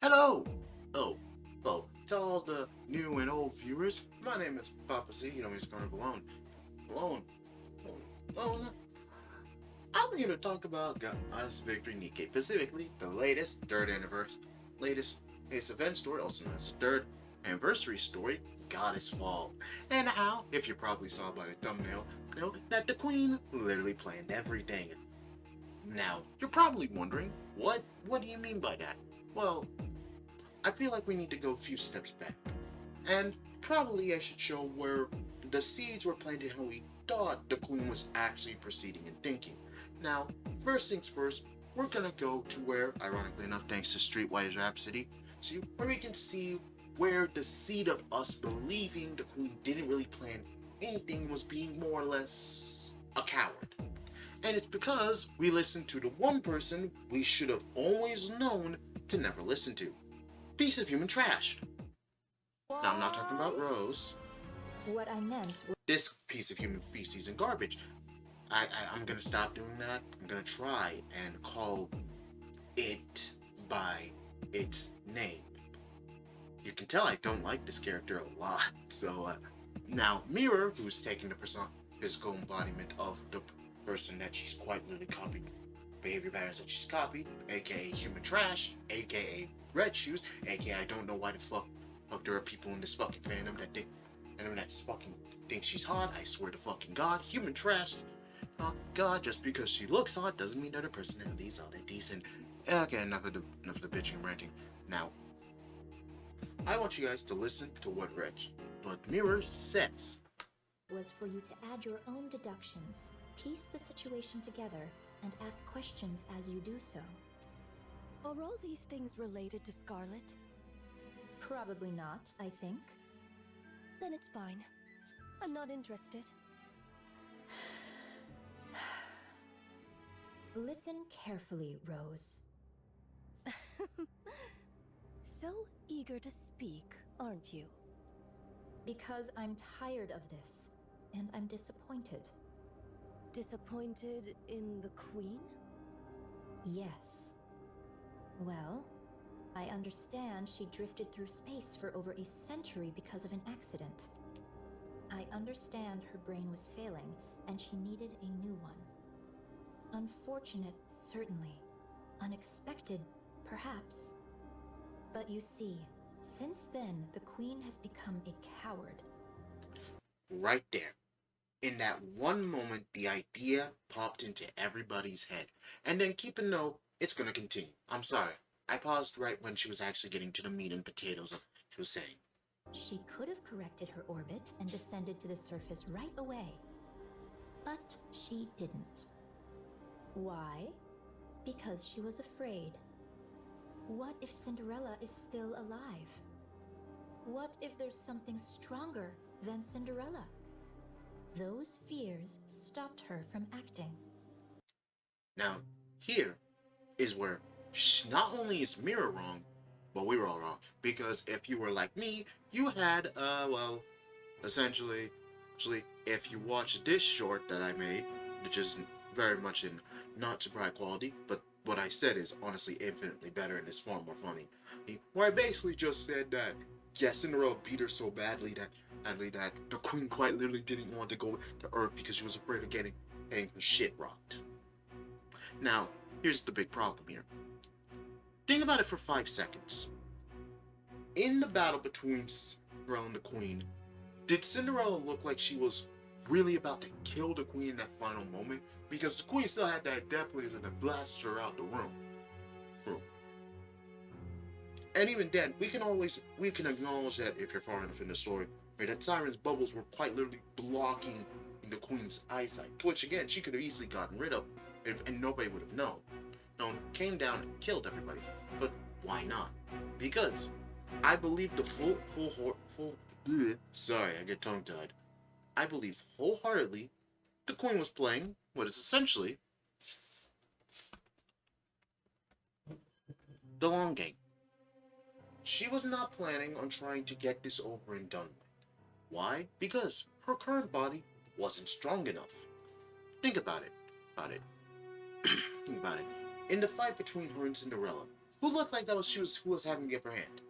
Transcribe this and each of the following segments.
Hello! Oh, well, to all the new and old viewers, my name is Papa C, he's going to Vallon. Vallon. Vallon. I'm here to talk about God's Victory Nikke, specifically the latest latest event story, also known as the third anniversary story, Goddess Fall. And how, if you probably saw by the thumbnail, know that the Queen literally planned everything. Now, you're probably wondering, what do you mean by that? Well, I feel like we need to go a few steps back. And probably I should show where the seeds were planted, how we thought the Queen was actually proceeding and thinking. Now, first things first, we're gonna go to where, ironically enough, thanks to Streetwise Rhapsody, see where we can see where the seed of us believing the Queen didn't really plan anything was being more or less a coward. And it's because we listened to the one person we should have always known to never listen to. Piece of human trash. Now, I'm not talking about Rose. What I meant was... This piece of human feces and garbage. I'm gonna stop doing that. I'm gonna try and call it by its name. You can tell I don't like this character a lot. So, now, Mirror, who's taking the physical embodiment of the person that she's quite literally copied, behavior patterns that she's copied, aka human trash, aka red shoes, aka I don't know why the fuck there are people in this fucking fandom that fucking think she's hot. I swear to fucking God, human trash. Oh God, just because she looks hot doesn't mean that her personality is all that decent. Okay, enough of the bitching and ranting. Now, I want you guys to listen to what Mirror says. Was for you to add your own deductions, piece the situation together, and ask questions as you do so. Are all these things related to Scarlet? Probably not, I think. Then it's fine. I'm not interested. Listen carefully, Rose. So eager to speak, aren't you? Because I'm tired of this, and I'm disappointed. Disappointed in the Queen? Yes. Well, I understand she drifted through space for over a century because of an accident. I understand her brain was failing, and she needed a new one. Unfortunate, certainly. Unexpected, perhaps. But you see, since then, the Queen has become a coward. Right there. In that one moment, the idea popped into everybody's head. And then keep a note, it's gonna continue. I'm sorry. I paused right when she was actually getting to the meat and potatoes of what she was saying. She could have corrected her orbit and descended to the surface right away. But she didn't. Why? Because she was afraid. What if Cinderella is still alive? What if there's something stronger than Cinderella? Those fears stopped her from acting. Now, here is where not only is Mirror wrong, but we were all wrong. Because if you were like me, you had, essentially, if you watch this short that I made, which is very much in not super high quality, but what I said is honestly infinitely better and is far more funny. Where I basically just said that, yes, Cinderella beat her so badly that the Queen quite literally didn't want to go to Earth because she was afraid of getting her shit rocked. Now, here's the big problem here. Think about it for 5 seconds. In the battle between Cinderella and the Queen, did Cinderella look like she was really about to kill the Queen in that final moment? Because the Queen still had that death laser that blasted her out the room. And even then, we can acknowledge that if you're far enough in the story, right, that Siren's bubbles were quite literally blocking the Queen's eyesight, which again she could have easily gotten rid of, and nobody would have known. Came down and killed everybody. But why not? Because I believe sorry, I get tongue-tied. I believe wholeheartedly the Queen was playing what is essentially the long game. She was not planning on trying to get this over and done with. Why? Because her current body wasn't strong enough. Think about it. Think about it. In the fight between her and Cinderella, Who looked like that was who was having the upper hand?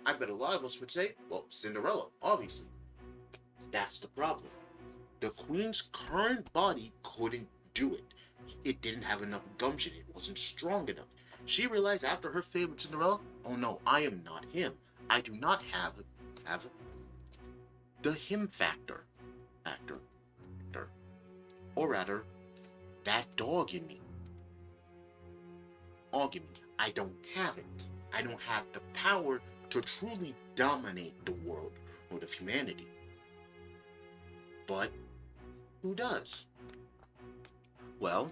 I bet a lot of us would say, well, Cinderella, obviously. That's the problem. The queen's current body couldn't do it. It didn't have enough gumption. It wasn't strong enough. She realized after her fate with Cinderella, oh no, I am not him. I do not have the him factor. Or rather, that dog in me. Argument. I don't have it. I don't have the power to truly dominate the world or of humanity. But who does? Well,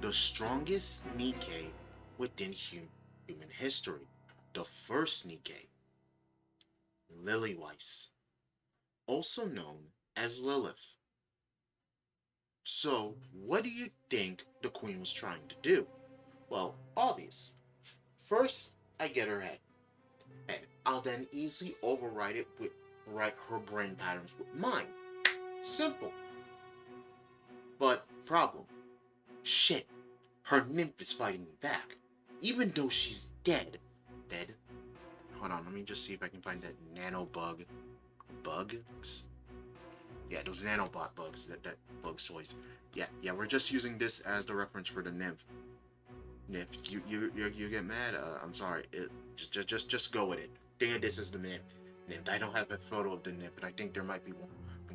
the strongest Nikke within human history. The first Nikke. Lilyweiss, also known as Lilith. So, what do you think the queen was trying to do? Well, obvious. First, I get her head. And I'll then easily override her brain patterns with mine. Simple. But, problem. Shit. Her nymph is fighting me back. Even though she's dead. Dead? Hold on, let me just see if I can find that nano bug. Bugs? Yeah, those nanobot bugs, that bug toys. Yeah, we're just using this as the reference for the nymph. Nymph, you get mad? I'm sorry. Just go with it. Think of this as the nymph. I don't have a photo of the nymph, and I think there might be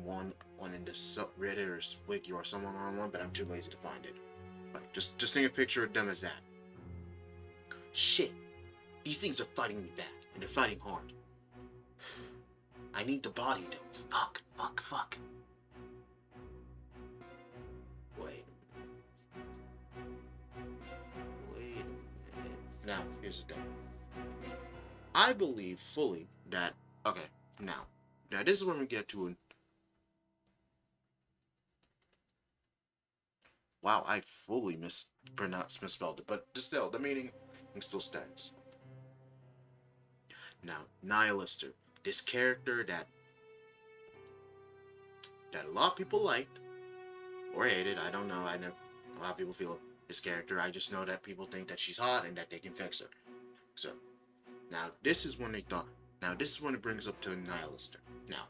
one in the subreddit or wiki or someone on one, but I'm too lazy to find it. But just think a picture of them as that. Shit. These things are fighting me back, and they're fighting hard. I need the body to... Fuck. Wait a minute. Now, here's the thing. I believe fully that... Okay, now this is when we get to... Wow, I fully misspelled it, but still, the meaning still stands. Now, Nihilister. This character that a lot of people liked or hated. I don't know. I know a lot of people feel this character. I just know that people think that she's hot and that they can fix her. So now this is when they thought. Now this is when it brings up to Nihilister. Now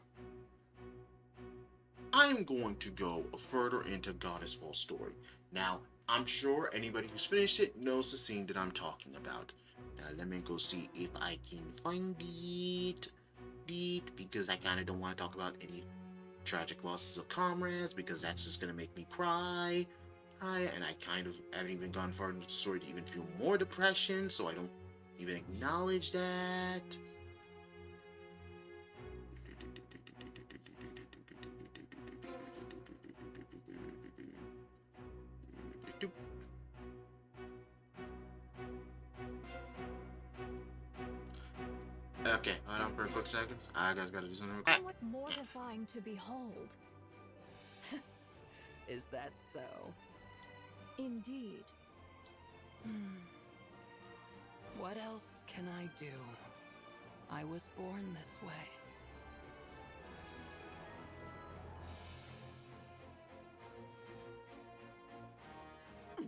I'm going to go further into Goddess Fall story. Now I'm sure anybody who's finished it knows the scene that I'm talking about. Now let me go see if I can find it. Because I kind of don't want to talk about any tragic losses of comrades because that's just going to make me cry. And I kind of haven't even gone far into the story to even feel more depression, so I don't even acknowledge that. Okay, hold on for a quick second. I guys gotta do something real quick. Somewhat mortifying to behold. Is that so? Indeed. What else can I do? I was born this way.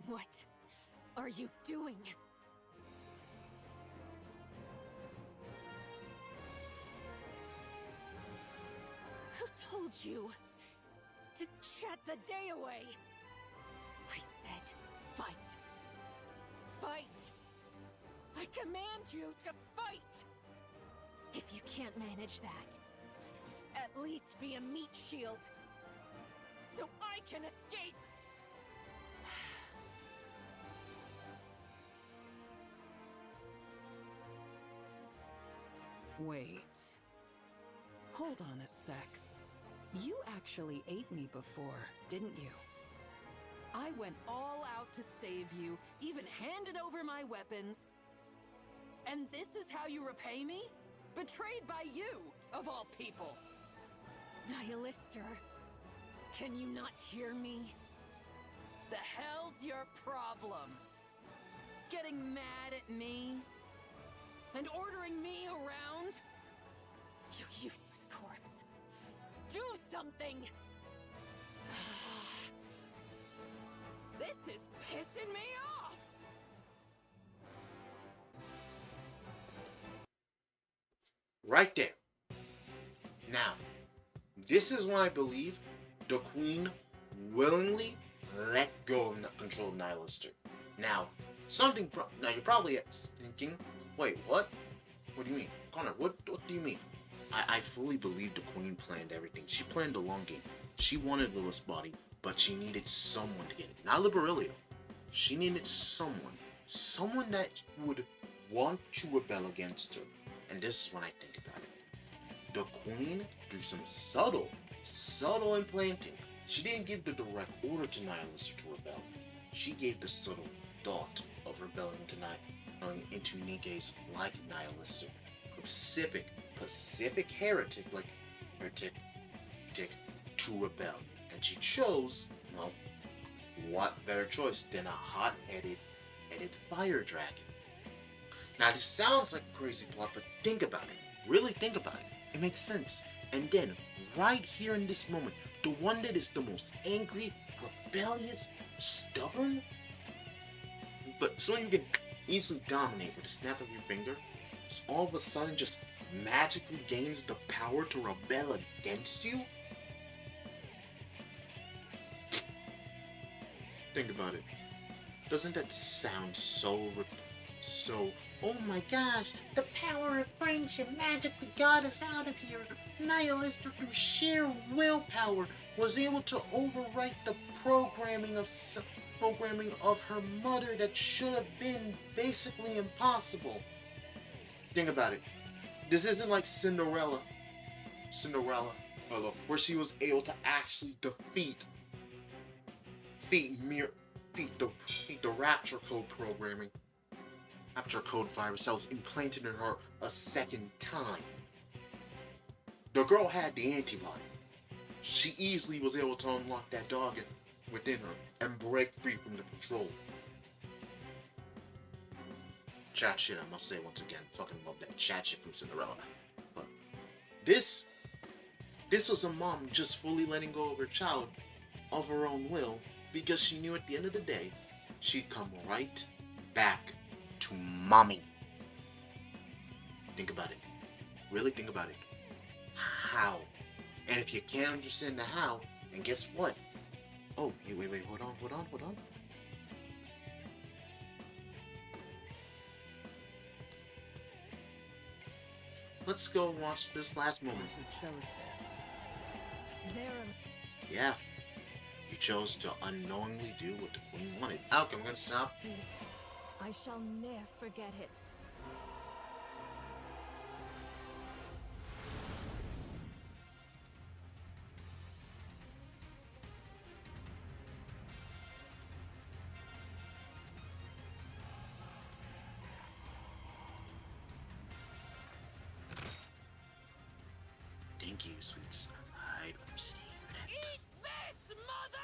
What are you doing? Who told you to chat the day away? I said fight. Fight! I command you to fight! If you can't manage that, at least be a meat shield, so I can escape! Wait. Hold on a sec. You actually ate me before, didn't you? I went all out to save you, even handed over my weapons. And this is how you repay me? Betrayed by you, of all people! Nihilister, can you not hear me? The hell's your problem? Getting mad at me? And ordering me around? You useless corpse. do something! This is pissing me off! Right there. Now, this is when I believe the Queen willingly let go of control of Nihilister. Now, now you're probably thinking, wait, what? What do you mean? Conrad, what do you mean? I fully believe the Queen planned everything. She planned the long game. She wanted Lilith's body, but she needed someone to get it. Not Liberilio. She needed someone. Someone that would want to rebel against her. And this is when I think about it. The Queen, through some subtle implanting, she didn't give the direct order to Nihilister to rebel. She gave the subtle thought of rebelling into Nikke's like Nihilister. Pacific heretic to rebel. And she chose, well, what better choice than a hot-headed fire dragon? Now this sounds like a crazy plot, but think about it. Really think about it. It makes sense. And then, right here in this moment, the one that is the most angry, rebellious, stubborn, but someone you can easily dominate with a snap of your finger, just all of a sudden just magically gains the power to rebel against you? Think about it. Doesn't that sound so, oh my gosh, the power of friendship magically got us out of here. Nihilister, through sheer willpower, was able to overwrite the programming of her mother that should have been basically impossible. Think about it. This isn't like Cinderella, where she was able to actually defeat the Rapture code programming. Rapture code virus that was implanted in her a second time. The girl had the antibody. She easily was able to unlock that dog within her and break free from the control. Chat shit, I must say once again. Fucking love that chat shit from Cinderella. But this was a mom just fully letting go of her child of her own will, because she knew at the end of the day, she'd come right back to mommy. Think about it. Really think about it. How? And if you can't understand the how, then guess what? Oh, hey, wait, hold on. Let's go and watch this last moment. Who chose this? Yeah. You chose to unknowingly do what the Queen wanted. Okay, I'm gonna stop. I shall ne'er forget it. Thank you, sweet son. I'm sitting here. Eat this, mother!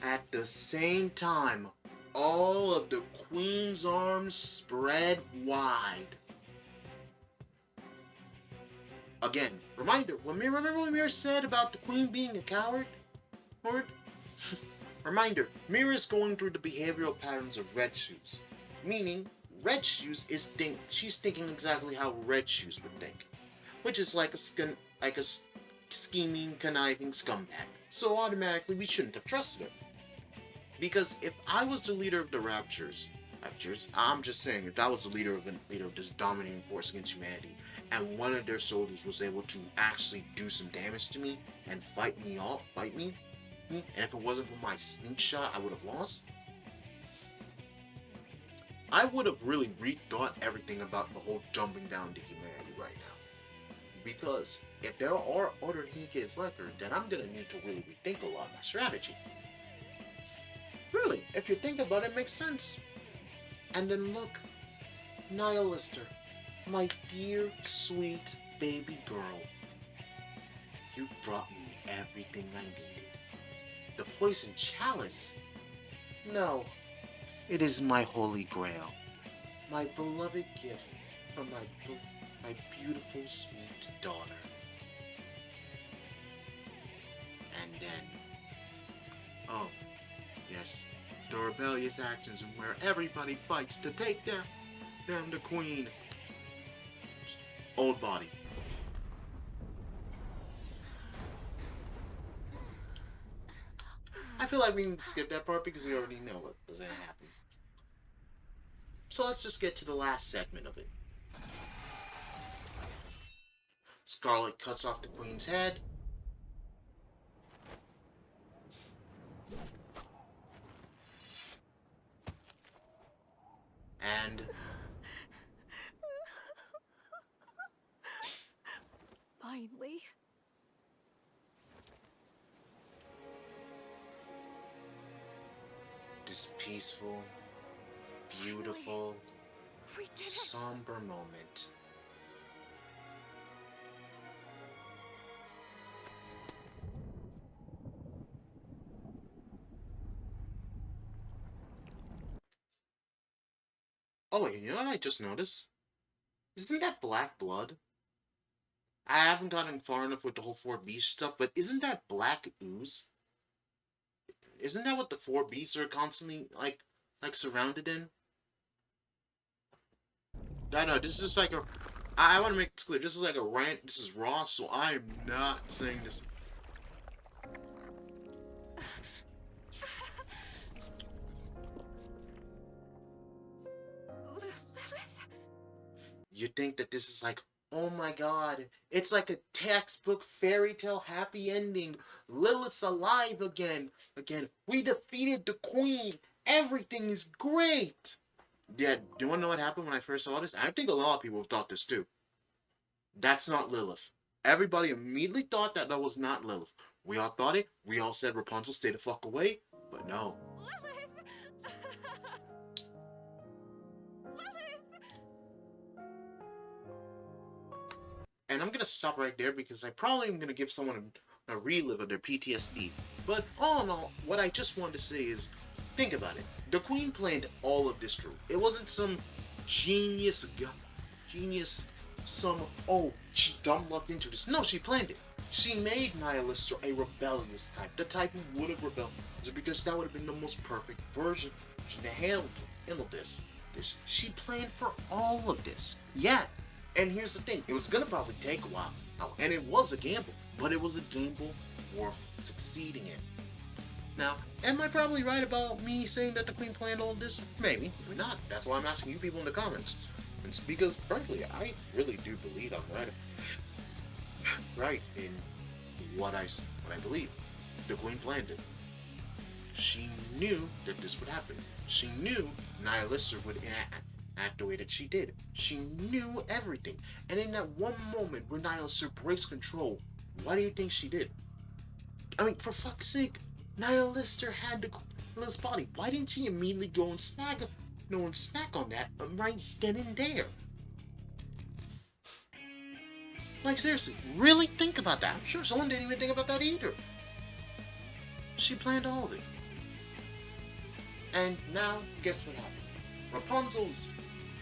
At the same time, all of the Queen's arms spread wide. Again, reminder, remember what Mira said about the Queen being a coward? Reminder, Mira's going through the behavioral patterns of Red Shoes. Meaning, Red Shoes she's thinking exactly how Red Shoes would think. Which is like a scheming, conniving scumbag. So automatically we shouldn't have trusted her. Because if I was the leader of the Raptures, I'm just saying, if I was the leader of this dominating force against humanity, and one of their soldiers was able to actually do some damage to me and fight me, and if it wasn't for my sneak shot, I would have lost. I would have really rethought everything about the whole jumping down to humanity right now. Because if there are other Nikkes like her, then I'm gonna need to really rethink a lot of my strategy. Really, if you think about it, it makes sense. And then look, Nihilister, my dear, sweet baby girl. You brought me everything I needed. The poison chalice? No, it is my holy grail. My beloved gift from my beautiful, sweet daughter. And then, oh, yes, the rebellious actions and where everybody fights to take down the queen. Old body. I feel like we need to skip that part because we already know what was going to happen. So let's just get to the last segment of it. Scarlet cuts off the queen's head. And Finally. this peaceful, beautiful, We did it. somber moment. Oh wait, you know what I just noticed? Isn't that black blood? I haven't gotten far enough with the whole 4 beast stuff, but isn't that black ooze? Isn't that what the 4 beasts are constantly like surrounded in? I know this is like a. I want to make this clear. This is like a rant. This is raw, so I am not saying this. You think that this is like, oh my god, it's like a textbook fairy tale happy ending. Lilith's alive again. We defeated the queen. Everything is great. Yeah, do you want to know what happened when I first saw this? I think a lot of people thought this too. That's not Lilith. Everybody immediately thought that was not Lilith. We all thought it. We all said Rapunzel, stay the fuck away. But no. And I'm going to stop right there because I probably am going to give someone a relive of their PTSD. But all in all, what I just wanted to say is, think about it. The queen planned all of this through. It wasn't some genius, she dumb lucked into this. No, she planned it. She made Nihilister a rebellious type. The type who would have rebelled. Because that would have been the most perfect version to handle this. She planned for all of this. Yeah. And here's the thing. It was going to probably take a while. And it was a gamble. But it was a gamble worth succeeding in. Now, am I probably right about me saying that the queen planned all this? Maybe, maybe not. That's why I'm asking you people in the comments. It's because, frankly, I really do believe I'm right in what I believe. The queen planned it. She knew that this would happen. She knew Nihilister would act the way that she did. She knew everything. And in that one moment where Nihilister breaks control, what do you think she did? I mean, for fuck's sake, Nihilister had Lilith's body. Why didn't she immediately go and snack on that right then and there? Like, seriously, really think about that. I'm sure someone didn't even think about that either. She planned all of it. And now, guess what happened? Rapunzel's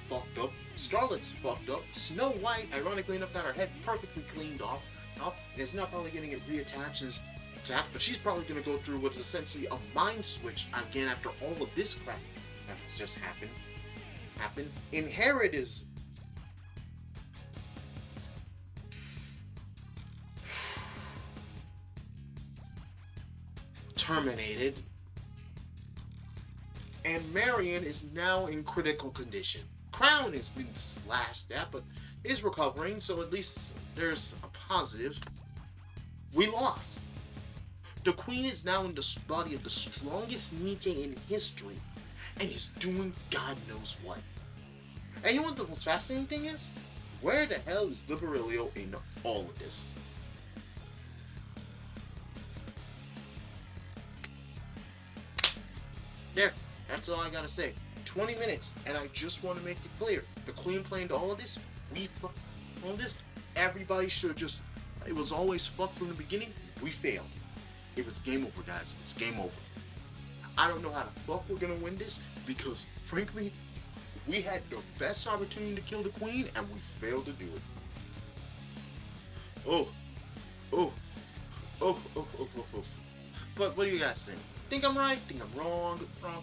fucked up. Scarlet's fucked up. Snow White, ironically enough, got her head perfectly cleaned off. And is now probably getting it reattached but she's probably going to go through what's essentially a mind switch again after all of this crap that's just happened. Inherit is terminated, and Marion is now in critical condition. Crown has been slashed at, but is recovering, so at least there's a positive. We lost. The queen is now in the body of the strongest Nikke in history, and is doing God knows what. And you know what the most fascinating thing is? Where the hell is Liberilio in all of this? There, that's all I gotta say. 20 minutes, and I just want to make it clear. The Queen planned all of this. We all this. Everybody should have just. It was always fucked from the beginning. We failed. It was game over, guys. It's game over. I don't know how the fuck we're gonna win this because, frankly, we had the best opportunity to kill the Queen, and we failed to do it. Oh, oh, oh, oh, oh, oh, oh. But what do you guys think? Think I'm right? Think I'm wrong?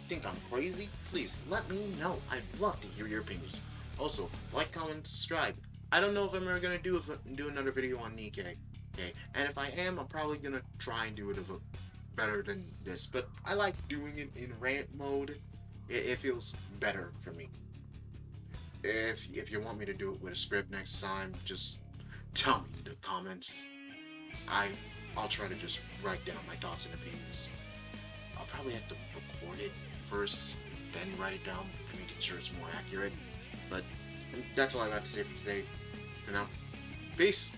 Think I'm crazy? Please let me know. I'd love to hear your opinions. Also, like, comment, subscribe. I don't know if I'm ever gonna do another video on Nikke. Okay, and if I am, I'm probably gonna try and do it better than this. But I like doing it in rant mode. It feels better for me. If you want me to do it with a script next time, just tell me in the comments. I'll try to just write down my thoughts and opinions. I'll probably have to record it first, then write it down to make sure it's more accurate. But that's all I got to say for today. For now, peace.